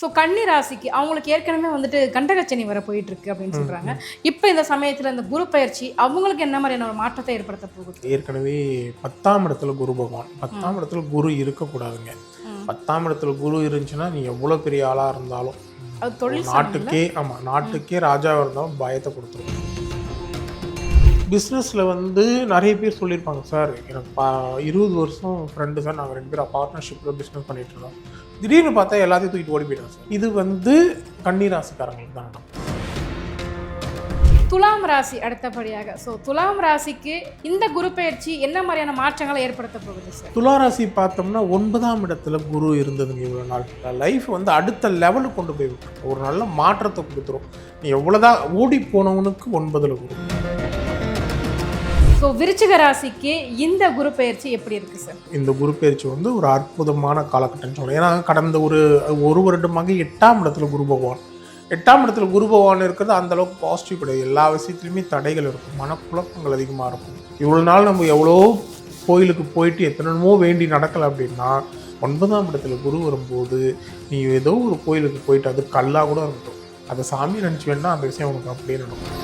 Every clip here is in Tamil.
ஸோ கன்னி ராசிக்கு அவங்களுக்கு ஏற்கனவே வந்துட்டு கண்டகச்சனி வர போயிட்டு இருக்கு அப்படின்னு சொல்றாங்க. இப்போ இந்த சமயத்தில் இந்த குரு பயிற்சி அவங்களுக்கு என்ன மாதிரியான ஒரு மாற்றத்தை ஏற்படுத்த போகுது? ஏற்கனவே 10ஆம் இடத்துல குரு பகவான், 10ஆம் இடத்துல குரு இருக்கக்கூடாதுங்க. 10ஆம் இடத்துல குரு இருந்துச்சுன்னா நீ எவ்வளோ பெரிய ஆளாக இருந்தாலும், நாட்டுக்கே ராஜாவாக இருந்தாலும் பயத்தை கொடுத்துரும். பிஸ்னஸில் வந்து நிறைய பேர் சொல்லியிருப்பாங்க, சார் எனக்கு 20 வருஷம் ஃப்ரெண்டு சார், நாங்கள் 2 பேரும் பார்ட்னர்ஷிப்பில் பிஸ்னஸ் பண்ணிட்டு இருந்தோம், திடீர்னு பார்த்தா எல்லாத்தையும் தூக்கிட்டு ஓடி போயிட்டாங்க சார். இது வந்து கன்னி ராசிக்காரங்களுக்கு தான் நடக்கும். துலாம் ராசி அடுத்தபடியாக, ஸோ துலாம் ராசிக்கு இந்த குரு பயிற்சி என்ன மாதிரியான மாற்றங்களை ஏற்படுத்த போகுது சார்? துலா ராசி பார்த்தோம்னா 9ஆம் இடத்துல குரு இருந்ததுங்க. இவ்வளோ நாள் லைஃப் வந்து அடுத்த லெவலுக்கு கொண்டு போய் விட்டுரும், ஒரு நல்ல மாற்றத்தை கொடுத்துரும். நீ எவ்வளோதான் ஓடி போனவனுக்கு 9ல் குரு. ஸோ விருச்சிக ராசிக்கு இந்த குரு பயிற்சி எப்படி இருக்குது சார்? இந்த குரு பயிற்சி வந்து ஒரு அற்புதமான காலகட்டம்னு சொல்லலாம். ஏன்னா கடந்த ஒரு வருடமாக 8ஆம் இடத்துல குரு பகவான், 8ஆம் இடத்துல குரு பகவான் இருக்கிறது அந்தளவுக்கு பாசிட்டிவ் கிடையாது. எல்லா விஷயத்துலையுமே தடைகள் இருக்கும், மனக்குழப்பங்கள் அதிகமாக இருக்கும். இவ்வளோ நாள் நம்ம எவ்வளோ கோயிலுக்கு போயிட்டு எத்தனைமோ வேண்டி நடக்கலை அப்படின்னா, 9ஆம் இடத்துல குரு வரும்போது நீ ஏதோ ஒரு கோயிலுக்கு போயிட்டு, அது கல்லாக கூட இருக்கட்டும், அதை சாமி நினச்சி வேணா அந்த விஷயம் உனக்கு அப்படியே நடக்கும்.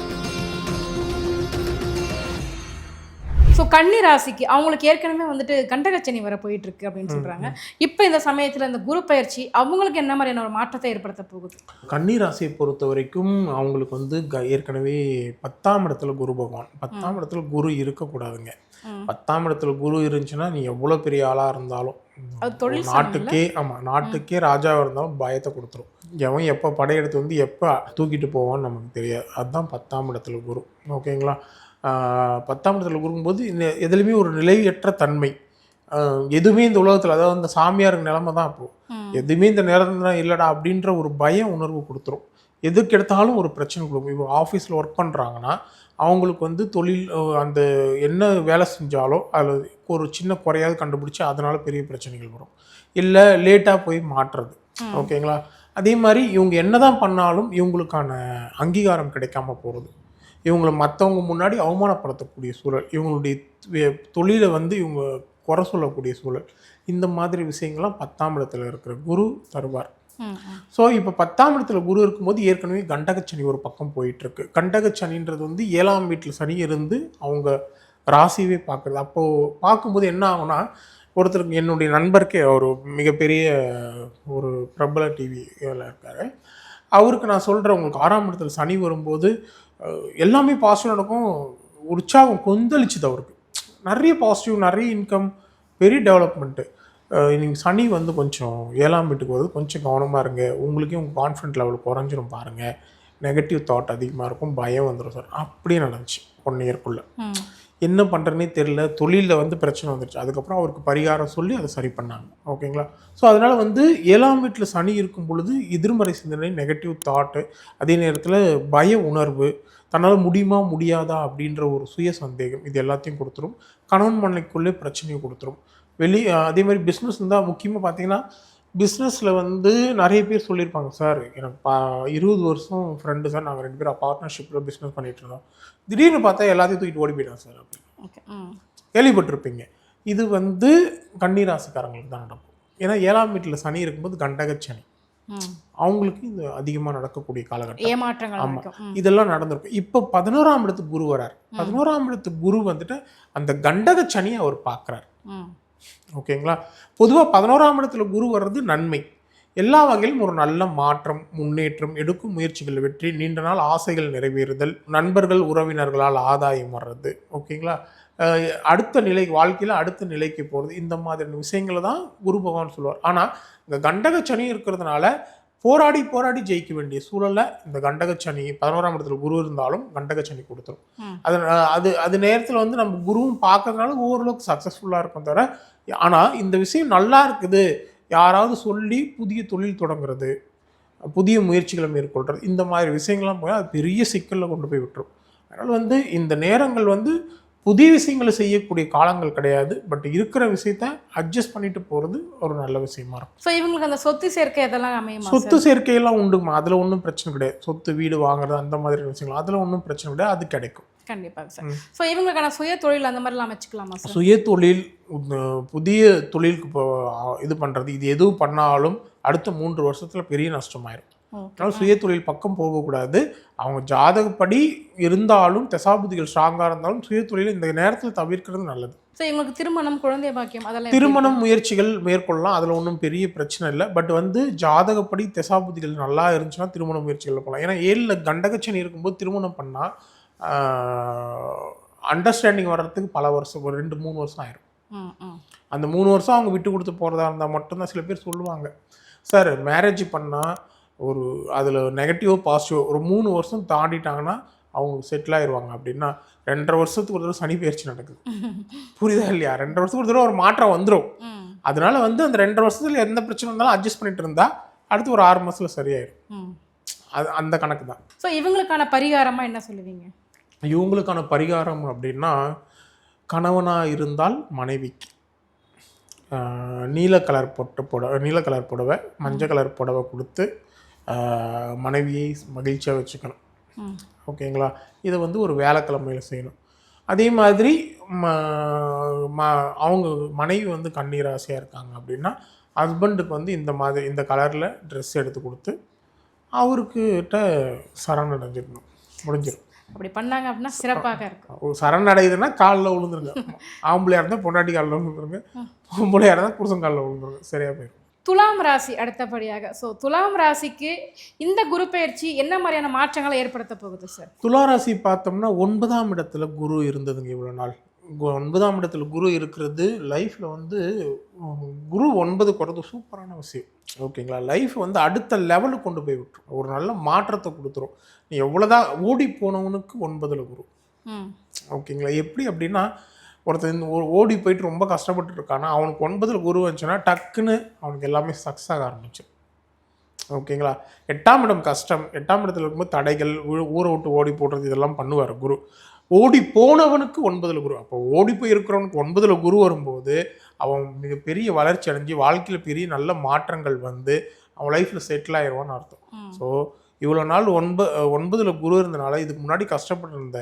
ஸோ கன்னி ராசிக்கு அவங்களுக்கு ஏற்கனவே வந்துட்டு கண்டகச்சனி வர போயிட்டு இருக்கு அப்படின்னு சொல்றாங்க. இப்போ இந்த சமயத்தில் இந்த குரு பயிற்சி அவங்களுக்கு என்ன மாதிரியான ஒரு மாற்றத்தை ஏற்படுத்த போகுது? கன்னி ராசியை பொறுத்த வரைக்கும் அவங்களுக்கு வந்து ஏற்கனவே 10ஆம் இடத்துல குரு பகவான், 10ஆம் இடத்துல குரு இருக்கக்கூடாதுங்க. 10ஆம் இடத்துல குரு இருந்துச்சுன்னா நீ எவ்வளோ பெரிய ஆளாக இருந்தாலும், நாட்டுக்கே ராஜாவாக இருந்தாலும் பயத்தை கொடுத்துரும். எவன் எப்போ படையெடுத்து வந்து எப்போ தூக்கிட்டு போவான்னு நமக்கு தெரியாது. அதுதான் 10ஆம் இடத்துல குரு. ஓகேங்களா? 10ஆம் இடத்துல கொடுக்கும்போது இந்த எதுலையுமே ஒரு நிலையற்ற தன்மை, எதுவுமே இந்த உலகத்தில், அதாவது இந்த சாமியாருக்கு நிலைமை தான் அப்போது, எதுவுமே இந்த நிரந்தரம் இல்லைடா அப்படின்ற ஒரு பய உணர்வு கொடுத்துரும். எதுக்கு எடுத்தாலும் ஒரு பிரச்சனை கொடுக்கும். இப்போ ஆஃபீஸில் ஒர்க் பண்ணுறாங்கன்னா அவங்களுக்கு வந்து தொழில் அந்த என்ன வேலை செஞ்சாலும் அதில் ஒரு சின்ன குறையாவது கண்டுபிடிச்சி அதனால் பெரிய பிரச்சனைகள் வரும், இல்லை லேட்டாக போய் மாற்றுறது. ஓகேங்களா? அதே மாதிரி இவங்க என்ன தான் பண்ணாலும் இவங்களுக்கான அங்கீகாரம் கிடைக்காம போகிறது, இவங்களை மற்றவங்க முன்னாடி அவமானப்படுத்தக்கூடிய சூழல், இவங்களுடைய தொழிலை வந்து இவங்க குறை சொல்லக்கூடிய சூழல், இந்த மாதிரி விஷயங்கள்லாம் 10ஆம் இடத்துல இருக்கிற குரு தருவார். ஸோ இப்போ 10ஆம் இடத்துல குரு இருக்கும்போது ஏற்கனவே கண்டகச்சனி ஒரு பக்கம் போயிட்டுருக்கு. கண்டகச்சனின்றது வந்து 7ஆம் வீட்டில் சனி இருந்து அவங்க ராசியவே பார்க்குறது. அப்போது பார்க்கும்போது என்ன ஆகும்னா, ஒருத்தருக்கு என்னுடைய நண்பருக்கே ஒரு மிகப்பெரிய ஒரு பிரபல டிவியில் இருக்கார், அவருக்கு நான் சொல்கிறேன், உங்களுக்கு 6ஆம் இடத்துல சனி வரும்போது எல்லாமே பாசிட்டிவ் நடக்கும், உற்சாகம் கொந்தளிச்சுது அவருக்கு, நிறைய பாசிட்டிவ், நிறைய இன்கம், பெரிய டெவலப்மெண்ட்டு. நீங்கள் சனி வந்து கொஞ்சம் 7ஆம் வீட்டுக்கு வருது, கொஞ்சம் கவனமாக இருங்க, உங்களுக்கே உங்கள் கான்ஃபிடென்ட் லெவல் குறைஞ்சிரும் பாருங்கள், நெகட்டிவ் தாட் அதிகமாக இருக்கும், பயம் வந்துடும் சார். அப்படியே நடந்துச்சு 1 இயர்க்குள்ளே. என்ன பண்ணுறதுனே தெரியல, தொழிலில் வந்து பிரச்சனை வந்துடுச்சு. அதுக்கப்புறம் அவருக்கு பரிகாரம் சொல்லி அதை சரி பண்ணாங்க. ஓகேங்களா? ஸோ அதனால் வந்து 7ஆம் வீட்டில் சனி இருக்கும் பொழுது எதிர்மறை சிந்தனை, நெகட்டிவ் தாட்டு, அதே நேரத்தில் பய உணர்வு, தன்னால் முடியுமா முடியாதா அப்படின்ற ஒரு சுய சந்தேகம், இது எல்லாத்தையும் கொடுத்துரும். கணவன் மனைக்குள்ளே பிரச்சனையை கொடுத்துரும். அதே மாதிரி பிஸ்னஸ் இருந்தால் முக்கியமாக பார்த்தீங்கன்னா, பிஸ்னஸில் வந்து நிறைய பேர் சொல்லியிருப்பாங்க, சார் எனக்கு 20 வருஷம் ஃப்ரெண்டு சார், நாங்கள் 2 பேரும் பார்ட்னர்ஷிப்பில் பிஸ்னஸ் பண்ணிகிட்டு இருந்தோம், திடீர்னு பார்த்தா எல்லாத்தையும் தூக்கிட்டு ஓடி போயிட்டாங்க சார் அப்படின்னு கேள்விப்பட்டிருப்பீங்க. இது வந்து கன்னி ராசிக்காரங்களுக்கு தான் நடக்கும். ஏன்னா 7ஆம் வீட்டில் சனி இருக்கும்போது கண்டகச்சனி, அவங்களுக்கு இது அதிகமாக நடக்கக்கூடிய காலகட்டம், ஏமாற்றங்கள். ஆமாம், இதெல்லாம் நடந்திருக்கும். இப்போ 11ஆம் இடத்துக்கு குரு வரார். 11ஆம் இடத்துக்கு குரு வந்துட்டு அந்த கண்டகச்சனியை அவர் பார்க்குறார். ஓகேங்களா? பொதுவாக 11ஆம் இடத்துல குரு வர்றது நன்மை, எல்லா வகையிலும் ஒரு நல்ல மாற்றம், முன்னேற்றம், எடுக்கும் முயற்சிகள் வெற்றி, நீண்ட நாள் ஆசைகள் நிறைவேறுதல், நண்பர்கள் உறவினர்களால் ஆதாயம் வர்றது. ஓகேங்களா? அடுத்த நிலை, வாழ்க்கையில் அடுத்த நிலைக்கு போகிறது, இந்த மாதிரியான விஷயங்களை தான் குரு பகவான் சொல்லுவார். ஆனால் இந்த கண்டகச்சனி இருக்கிறதுனால போராடி ஜெயிக்க வேண்டிய சூழலை இந்த கண்டகச்சனி 11ஆம் இடத்துல குரு இருந்தாலும் கண்டகச்சனி கொடுத்துரும். அது நேரத்தில் வந்து நம்ம குருவும் பார்க்கறதுனால ஓரளவுக்கு சக்ஸஸ்ஃபுல்லாக இருக்கும் தவிர, ஆனால் இந்த விஷயம் நல்லா இருக்குது, யாராவது சொல்லி புதிய தொழில் தொடங்குறது, புதிய முயற்சிகளை மேற்கொள்கிறது, இந்த மாதிரி விஷயங்கள்லாம் போய் அது பெரிய சிக்கலில் கொண்டு போய் விட்டுரும். அதனால் வந்து இந்த நேரங்கள் வந்து புதிய விஷயங்களை செய்யக்கூடிய காலங்கள் கிடையாது. பட் இருக்கிற விஷயத்த அட்ஜஸ்ட் பண்ணிட்டு போகிறது ஒரு நல்ல விஷயமா இருக்கும். ஸோ இவங்களுக்கு அந்த சொத்து சேர்க்கை அதெல்லாம் அமையுமா? சொத்து சேர்க்கையெல்லாம் உண்டுமா, அதில் ஒன்றும் பிரச்சனை கிடையாது. சொத்து வீடு வாங்குறது அந்த மாதிரி விஷயங்கள் அதில் ஒன்றும் பிரச்சனை கிடையாது, அது கிடைக்கும். கண்டிப்பாக சார். ஸோ இவங்களுக்கான சுய தொழில் அந்த மாதிரிலாம் அமைச்சுக்கலாமா சார்? சுய தொழில், புதிய தொழிலுக்கு இப்போ இது பண்ணுறது, இது எதுவும் பண்ணாலும் அடுத்த 3 வருஷத்தில் பெரிய நஷ்டமாயிரும். அதனால் சுய தொழில் பக்கம் போகக்கூடாது. அவங்க ஜாதகப்படி இருந்தாலும் தசாபுதிகள் ஸ்ட்ராங்காக இருந்தாலும் சுய தொழில் இந்த நேரத்தில் தவிர்க்கிறது நல்லது. ஸோ இவங்களுக்கு திருமணம், குழந்தை பாக்கியம் அதெல்லாம் திருமணம் முயற்சிகள் மேற்கொள்ளலாம், அதில் ஒன்றும் பெரிய பிரச்சனை இல்லை. பட் வந்து ஜாதகப்படி தசாபுதிகள் நல்லா இருந்துச்சுன்னா திருமண முயற்சிகள் போகலாம். ஏன்னா 7ல் கண்டகச்சனி இருக்கும்போது திருமணம் பண்ணால் அண்டர்ஸ்டாண்டிங் வர்றதுக்கு பல வருஷம், ஒரு 2-3 வருஷம் ஆயிரும். அந்த 3 வருஷம் அவங்க விட்டு கொடுத்து போகிறதா இருந்தால் மட்டும்தான் சில பேர் சொல்லுவாங்க, சார் மேரேஜ் பண்ணால் ஒரு அதில் நெகட்டிவோ பாசிட்டிவோ ஒரு 3 வருஷம் தாண்டிட்டாங்கன்னா அவங்க செட்டில் ஆயிடுவாங்க. அப்படின்னா 2.5 வருஷத்துக்கு ஒரு தடவை சனி பயிற்சி நடக்குது, புரியுதா இல்லையா? 2.5 வருஷத்துக்கு ஒரு தடவை ஒரு மாற்றம் வந்துடும். அதனால வந்து அந்த 2.5 வருஷத்துல எந்த பிரச்சனை இருந்தாலும் அட்ஜஸ்ட் பண்ணிட்டு இருந்தா அடுத்து ஒரு 6 மாசத்துல சரியாயிடும். அது அந்த கணக்கு தான். ஸோ இவங்களுக்கான பரிகாரமா என்ன சொல்லுவீங்க? இவங்களுக்கான பரிகாரம் அப்படின்னா, கணவனாக இருந்தால் மனைவிக்கு நீல கலர் புடவை, மஞ்சள் கலர் புடவை கொடுத்து மனைவியை மகிழ்ச்சியாக வச்சுக்கணும். ஓகேங்களா? இதை வந்து ஒரு வேலைக்கிழமையில் செய்யணும். அதே மாதிரி அவங்க மனைவி வந்து கன்னிராசியாக இருக்காங்க அப்படின்னா ஹஸ்பண்டுக்கு வந்து இந்த கலரில் ட்ரெஸ் எடுத்து கொடுத்து அவருக்கிட்ட சரணடைஞ்சிடணும், முடிஞ்சிடும். அப்படி பண்ணாங்க அப்படின்னா சிறப்பாக இருக்கும். சரணடையுதுன்னா காலில் விழுந்துருங்க. ஆம்பளையாக இருந்தால் பொண்டாட்டி காலில் விழுந்துருங்க, பொம்பளையாக இருந்தால் புருஷன் காலில் விழுந்துருங்க, சரியாக போயிடும். துலாம் ராசி அடுத்தபடியாக. ஸோ துலாம் ராசிக்கு இந்த குரு பயிற்சி என்ன மாதிரியான மாற்றங்களை ஏற்படுத்த போகுது சார்? துலா ராசி பார்த்தோம்னா 9ஆம் இடத்துல குரு இருந்ததுங்க இவ்வளோ நாள். 9ஆம் இடத்துல குரு இருக்கிறது லைஃப்பில் வந்து குரு 9 குறது சூப்பரான விஷயம். ஓகேங்களா? லைஃப் வந்து அடுத்த லெவலுக்கு கொண்டு போய் விட்டுரும், ஒரு நல்ல மாற்றத்தை கொடுத்துரும். நீ எவ்வளோதான் ஓடி போனவனுக்கு 9ல் குரு. ஓகேங்களா? எப்படி அப்படின்னா, ஒருத்தன் ஓடி போயிட்டு ரொம்ப கஷ்டப்பட்டு இருக்கானா அவனுக்கு 9ல் குரு வந்துச்சுன்னா டக்குன்னு அவனுக்கு எல்லாமே சக்ஸஸ் ஆக ஆரம்பிச்சிடும். ஓகேங்களா? 8ஆம் இடம் கஷ்டம், 8ஆம் இடத்துல இருக்கும்போது தடைகள், ஊரை விட்டு ஓடி போடுறது இதெல்லாம் பண்ணுவார் குரு. ஓடி போனவனுக்கு 9ல் குரு. அப்போ ஓடி போய் இருக்கிறவனுக்கு 9ல் குரு வரும்போது அவன் மிகப்பெரிய வளர்ச்சி அடைஞ்சு வாழ்க்கையில் பெரிய நல்ல மாற்றங்கள் வந்து அவன் லைஃப்பில் செட்டில் ஆயிடுவான்னு அர்த்தம். ஸோ இவ்வளோ நாள் 9ல் குரு இருந்தனால இதுக்கு முன்னாடி கஷ்டப்பட்டு இருந்த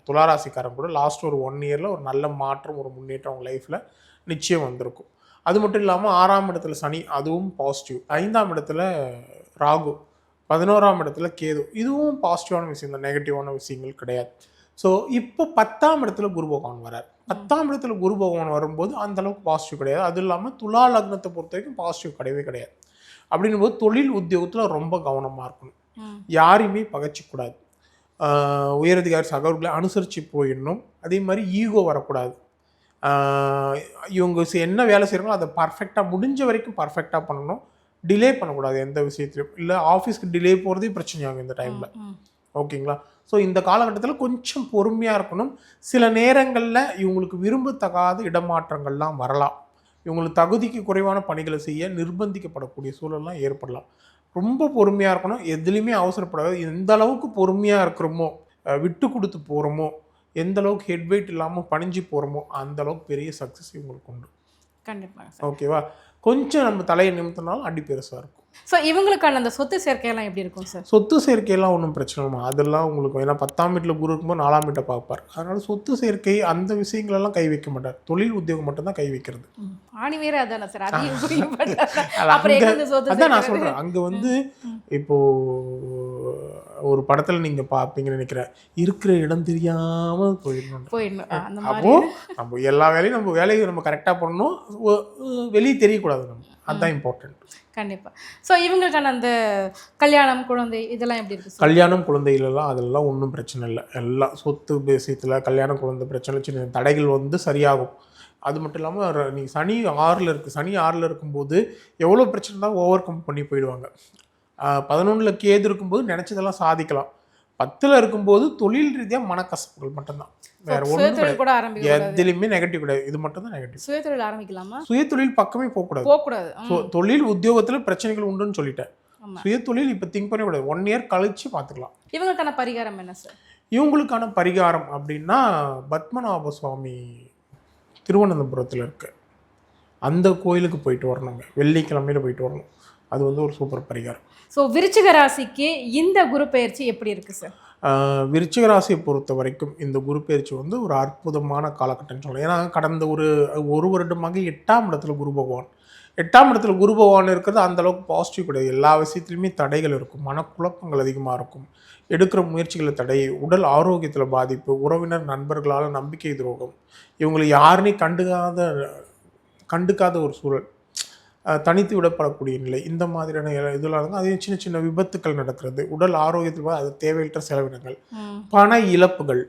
துளாராசிக்காரன் கூட லாஸ்ட் ஒரு 1 இயரில் ஒரு நல்ல மாற்றம், ஒரு முன்னேற்றம் அவங்க லைஃப்பில் நிச்சயம் வந்திருக்கும். அது மட்டும் இல்லாமல் 6ஆம் இடத்துல சனி, அதுவும் பாசிட்டிவ். 5ஆம் இடத்துல ராகு, 11ஆம் இடத்துல கேது, இதுவும் பாசிட்டிவான விஷயம் தான், நெகட்டிவான விஷயங்கள் கிடையாது. ஸோ இப்போ 10ஆம் இடத்துல குரு பகவான் வரார். 10ஆம் இடத்துல குரு பகவான் வரும்போது அந்தளவுக்கு பாசிட்டிவ் கிடையாது. அதுவும் இல்லாமல் துலா லக்னத்தை பொறுத்த வரைக்கும் பாசிட்டிவ் கிடையவே கிடையாது. அப்படின்னும் போது தொழில் உத்தியோகத்தில் ரொம்ப கவனமாக இருக்கணும், யாரையுமே பகைச்சிக்கூடாது, உயரதிகாரி சகோதரர்களை அனுசரித்து போயிடணும். அதே மாதிரி ஈகோ வரக்கூடாது. இவங்க என்ன வேலை செய்கிறாங்களோ அதை பர்ஃபெக்டாக முடிஞ்ச வரைக்கும் பர்ஃபெக்டாக பண்ணணும், டிலே பண்ணக்கூடாது எந்த விஷயத்துலையும். இல்லை ஆஃபீஸ்க்கு டிலே போகிறதே பிரச்சனையாகும் இந்த டைமில். ஓகேங்களா? ஸோ இந்த காலகட்டத்தில் கொஞ்சம் பொறுமையாக இருக்கணும். சில நேரங்களில் இவங்களுக்கு விரும்பத்தகாத இடமாற்றங்கள்லாம் வரலாம், இவங்களுக்கு தகுதிக்கு குறைவான பணிகளை செய்ய நிர்பந்திக்கப்படக்கூடிய சூழல்லாம் ஏற்படலாம். ரொம்ப பொறுமையாக இருக்கணும், எதுலேயுமே அவசரப்படாது. எந்த அளவுக்கு பொறுமையாக இருக்கிறோமோ, விட்டு கொடுத்து போகிறோமோ, எந்த அளவுக்கு ஹெட் வெயிட் இல்லாமல் பணிஞ்சு போகிறோமோ அந்த அளவுக்கு பெரிய சக்ஸஸ் இவங்களுக்கு உண்டு. கண்டிப்பாக. ஓகேவா? கொஞ்சம் நம்ம தலையை நிமித்தினாலும் அடி பெருசாக இருக்கும். ஸோ இவங்களுக்கான அந்த சொத்து சேர்க்கையெல்லாம் எப்படி இருக்கும் சார்? சொத்து சேர்க்கையெல்லாம் ஒன்றும் பிரச்சனை இல்லை, அதெல்லாம் உங்களுக்கு. ஏன்னா 10ஆம் வீட்டில் குரு இருக்கும்போது 4ஆம் வீட்டை பார்ப்பார். அதனால சொத்து சேர்க்கை அந்த விஷயங்களெல்லாம் கை வைக்க மாட்டார். தொழில் உத்தியோகம் மட்டும்தான் கை வைக்கிறது. ஆணி வேற அதானே சார்? அதான் நான் சொல்கிறேன். அங்கே வந்து இப்போ ஒரு படத்தில் நீங்கள் பார்ப்பீங்கன்னு நினைக்கிறேன், இருக்கிற இடம் தெரியாமல் போயிடணும். அப்போ நம்ம எல்லா வேலையும் நம்ம வேலையை நம்ம கரெக்டாக பண்ணணும், வெளியே தெரியக்கூடாது நம்ம, அதுதான் இம்பார்ட்டன்ட். கண்டிப்பாக. ஸோ இவங்களுக்கான அந்த கல்யாணம், குழந்தை இதெல்லாம் எப்படி இருக்குது? கல்யாணம், குழந்தைகளெல்லாம் அதெல்லாம் ஒன்றும் பிரச்சனை இல்லை. எல்லாம் சொத்து விஷயத்தில் கல்யாணம், குழந்தை பிரச்சனை, சின்ன தடைகள் வந்து சரியாகும். அது மட்டும் இல்லாமல் நீங்கள் சனி 6ல் இருக்குது, சனி 6ல் இருக்கும்போது எவ்வளோ பிரச்சனை தான் ஓவர் கம் பண்ணி போயிடுவாங்க. 11ல் கேது இருக்கும்போது நினச்சதெல்லாம் சாதிக்கலாம். 10ல் இருக்கும்போது தொழில் ரீதியாக மனக்கசப்புகள் மட்டும்தான், வேற ஒன்றும் எதுலையுமே நெகட்டிவ் கிடையாது. இது மட்டும் தான் நெகட்டிவ். சுயதொழில் ஆரம்பிக்கலாமா? சுயதொழில் பக்கமே போகக்கூடாது. தொழில் உத்தியோகத்தில் பிரச்சனைகள் உண்டுன்னு சொல்லிட்டேன். சுயதொழில் இப்போ திங்க் பண்ணக்கூடாது, 1 இயர் கழிச்சு பார்த்துக்கலாம். இவங்களுக்கான பரிகாரம் என்ன சார்? இவங்களுக்கான பரிகாரம் அப்படின்னா பத்மநாப சுவாமி திருவனந்தபுரத்தில் இருக்கு, அந்த கோயிலுக்கு போயிட்டு வரணுங்க, வெள்ளிக்கிழமையில் போயிட்டு வரணும். அது வந்து ஒரு சூப்பர் பரிகாரம். ஸோ விருச்சிக ராசிக்கு இந்த குரு பயிற்சி எப்படி இருக்குது சார்? விருச்சிக ராசியை பொறுத்த வரைக்கும் இந்த குரு பயிற்சி வந்து ஒரு அற்புதமான காலகட்டம்னு சொல்லலாம். ஏன்னா கடந்த ஒரு வருடமாக 8ஆம் இடத்துல குரு பகவான். 8ஆம் இடத்துல குரு பகவான் இருக்கிறது அந்தளவுக்கு பாசிட்டிவ் கிடையாது. எல்லா விஷயத்துலையுமே தடைகள் இருக்கும், மனக்குழப்பங்கள் அதிகமாக இருக்கும், எடுக்கிற முயற்சிகளில் தடை, உடல் ஆரோக்கியத்தில் பாதிப்பு, உறவினர் நண்பர்களால் நம்பிக்கை துரோகம், இவங்களை யாருனே கண்டுக்காத ஒரு சூழல், தனித்து விடப்படக்கூடிய நிலை, இந்த மாதிரியான இதெல்லாம் இருக்கும். அதே சின்ன சின்ன விபத்துக்கள் நடக்கிறது, உடல் ஆரோக்கியத்தில் அது தேவையற்ற செலவினங்கள், பண இழப்புகள்,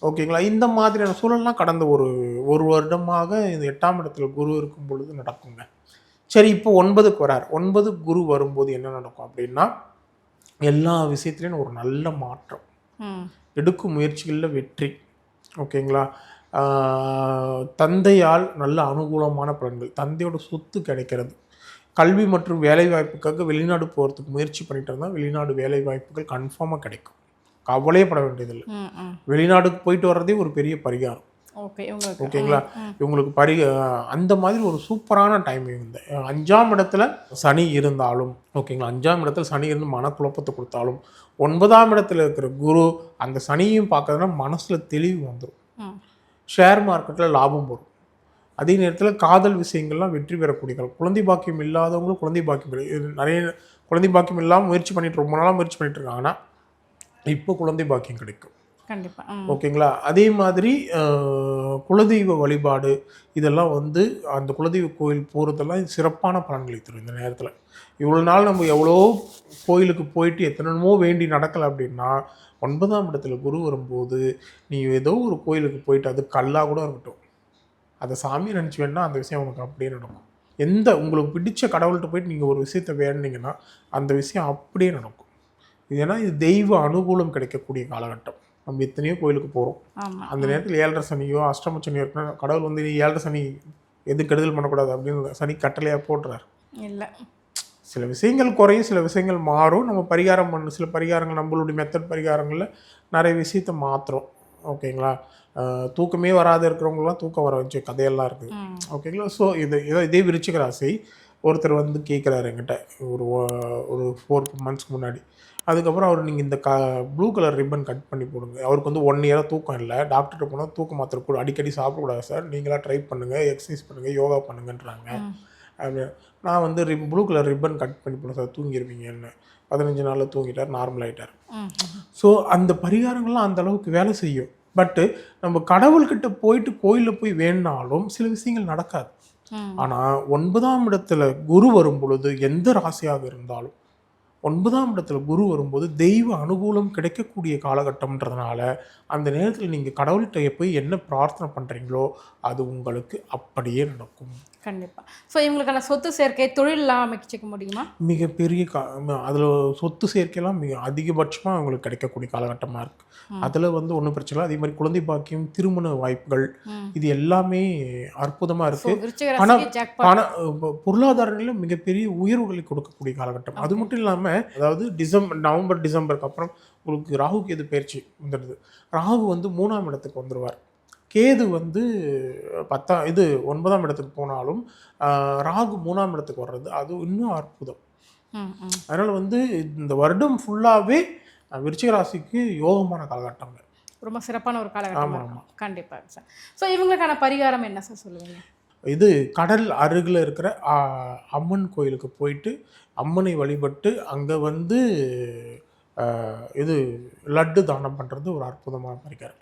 ஓகேங்களா? இந்த மாதிரியான சூழல்லாம் கடந்த ஒரு வருடமாக இந்த 8ஆம் இடத்துல குரு இருக்கும் பொழுது நடக்குங்க. சரி, இப்போ 9க்கு வரார். 9 குரு வரும்போது என்ன நடக்கும் அப்படின்னா, எல்லா விஷயத்துலையும் ஒரு நல்ல மாற்றம், எடுக்கும் முயற்சிகளில் வெற்றி, ஓகேங்களா? தந்தையால் நல்ல அனுகூலமான பலன்கள், தந்தையோட சொத்து கிடைக்கிறது, கல்வி மற்றும் வேலை வாய்ப்புக்காக வெளிநாடு போகிறதுக்கு முயற்சி பண்ணிட்டு இருந்தால் வெளிநாடு வேலை வாய்ப்புகள் கன்ஃபார்மாக கிடைக்கும், கவலையே பட வேண்டியதில்லை. வெளிநாடுக்கு போயிட்டு வர்றதே ஒரு பெரிய பரிகாரம், ஓகேங்களா? இவங்களுக்கு அந்த மாதிரி ஒரு சூப்பரான டைம். இந்த 5ஆம் இடத்துல சனி இருந்தாலும், ஓகேங்களா, 5ஆம் இடத்துல சனி இருந்து மனக்குழப்பத்தை கொடுத்தாலும், 9ஆம் இடத்துல இருக்கிற குரு அந்த சனியையும் பார்க்கறதுனா மனசில் தெளிவு வந்துடும், ஷேர் மார்க்கெட்டில் லாபம் வரும், அதே நேரத்தில் காதல் விஷயங்கள்லாம் வெற்றி பெறக்கூடிய காலம். குழந்தை பாக்கியம் இல்லாதவங்களும் குழந்தை பாக்கியம், நிறைய குழந்தை பாக்கியம் இல்லாமல் முயற்சி பண்ணிட்டு ரொம்ப நாளாக முயற்சி பண்ணிட்டு இருக்காங்கன்னா இப்போ குழந்தை பாக்கியம் கிடைக்கும் கண்டிப்பாக, ஓகேங்களா? அதே மாதிரி குலதெய்வ வழிபாடு இதெல்லாம் வந்து அந்த குலதெய்வ கோயில் போகிறதெல்லாம் சிறப்பான பலன்களை தரும் இந்த நேரத்தில். இவ்வளோ நாள் நம்ம எவ்வளோ கோயிலுக்கு போயிட்டு எத்தனைமோ வேண்டி நடக்கலை அப்படின்னா 9ஆம் இடத்துல குரு வரும்போது நீ ஏதோ ஒரு கோயிலுக்கு போயிட்டு, அது கல்லாக கூட இருக்கட்டும், அதை சாமி நினச்சி வேணா அந்த விஷயம் உனக்கு அப்படியே நடக்கும். உங்களுக்கு பிடிச்ச கடவுள்கிட்ட போயிட்டு நீங்கள் ஒரு விஷயத்தை வேண்டிங்கன்னா அந்த விஷயம் அப்படியே நடக்கும். ஏன்னா இது தெய்வ அனுகூலம் கிடைக்கக்கூடிய காலகட்டம். நம்ம எத்தனையோ கோயிலுக்கு போகிறோம், அந்த நேரத்தில் 7.5 சனியோ அஷ்டம சனியோ இருக்குன்னா கடவுள் வந்து 7.5 சனி எது கெடுதல் பண்ணக்கூடாது அப்படின்னு சனி கட்டளையாக போட்டுறார். இல்லை, சில விஷயங்கள் குறையும், சில விஷயங்கள் மாறும். நம்ம பரிகாரம் சில பரிகாரங்கள் நம்மளுடைய மெத்தட் பரிகாரங்களில் நிறைய விஷயத்தை மாற்றுறோம், ஓகேங்களா? தூக்கமே வராது இருக்கிறவங்களாம் தூக்கம் வர வச்ச கதையெல்லாம் இருக்குது, ஓகேங்களா? ஸோ இதே விருச்சிக ராசி ஒருத்தர் வந்து கேட்குறாரு என்கிட்ட ஒரு 4 months முன்னாடி. அதுக்கப்புறம் அவர் நீங்கள் இந்த ப்ளூ கலர் ரிப்பன் கட் பண்ணி போடுங்க. அவருக்கு வந்து 1 year தூக்கம் இல்லை. டாக்டர்கிட்ட போனால் தூக்க மாத்திரை கூட அடிக்கடி சாப்பிடக்கூடாது சார், நீங்களாக ட்ரை பண்ணுங்கள், எக்ஸசைஸ் பண்ணுங்கள், யோகா பண்ணுங்கன்றாங்க. அப்படி நான் வந்து ப்ளூ கலர் ரிப்பன் கட் பண்ணி போடுறேன் சார், தூங்கிடுவீங்கன்னு. 15 நாளில் தூங்கிட்டார், நார்மல் ஆகிட்டார். ஸோ அந்த பரிகாரங்கள்லாம் அந்த அளவுக்கு வேலை செய்யும். பட்டு நம்ம கடவுள்கிட்ட போயிட்டு கோயிலில் போய் வேணாலும் சில விஷயங்கள் நடக்காது. ஆனால் 9ஆம் இடத்துல குரு வரும் பொழுது எந்த ராசியாக இருந்தாலும் 9ஆம் இடத்துல குரு வரும்போது தெய்வ அனுகூலம் கிடைக்கக்கூடிய காலகட்டம்ன்றதுனால அந்த நேரத்தில் நீங்கள் கடவுள்கிட்ட போய் என்ன பிரார்த்தனை பண்ணுறீங்களோ அது உங்களுக்கு அப்படியே நடக்கும். கண்டிப்பாக. ஸோ இவங்களுக்கான சொத்து சேர்க்கை தொழிலெலாம் அமைச்சிக்க முடியுமா? மிகப்பெரிய அதில் சொத்து சேர்க்கையெல்லாம் மிக அதிகபட்சமாக அவங்களுக்கு கிடைக்கக்கூடிய காலகட்டமாக இருக்குது. அதில் வந்து ஒன்றும் பிரச்சனை இல்லை. அதே மாதிரி குழந்தை பாக்கியம், திருமண வாய்ப்புகள், இது எல்லாமே அற்புதமாக இருக்குது. ஆனால் பொருளாதாரங்களில் மிகப்பெரிய உயர்வுகளை கொடுக்கக்கூடிய காலகட்டம். அது மட்டும் இல்லாமல் அதாவது நவம்பர் டிசம்பருக்கு அப்புறம் உங்களுக்கு ராகு கேது பயிற்சி வந்துடுது. ராகு வந்து 3ஆம் இடத்துக்கு வந்துடுவார். கேது வந்து 9ஆம் இடத்துக்கு போனாலும் ராகு 3ஆம் இடத்துக்கு வர்றது அது இன்னும் அற்புதம். அதனால் வந்து இந்த வருடம் ஃபுல்லாகவே விருச்சிக ராசிக்கு யோகமான காலகட்டங்க, ரொம்ப சிறப்பான ஒரு காலகட்டம். ஆமாம், கண்டிப்பாக சார். ஸோ இவங்களுக்கான பரிகாரம் என்ன சார் சொல்லுவீங்க? இது கடல் அருகில் இருக்கிற அம்மன் கோயிலுக்கு போயிட்டு அம்மனை வழிபட்டு அங்கே வந்து லட்டு தானம் பண்ணுறது ஒரு அற்புதமான பரிகாரம்.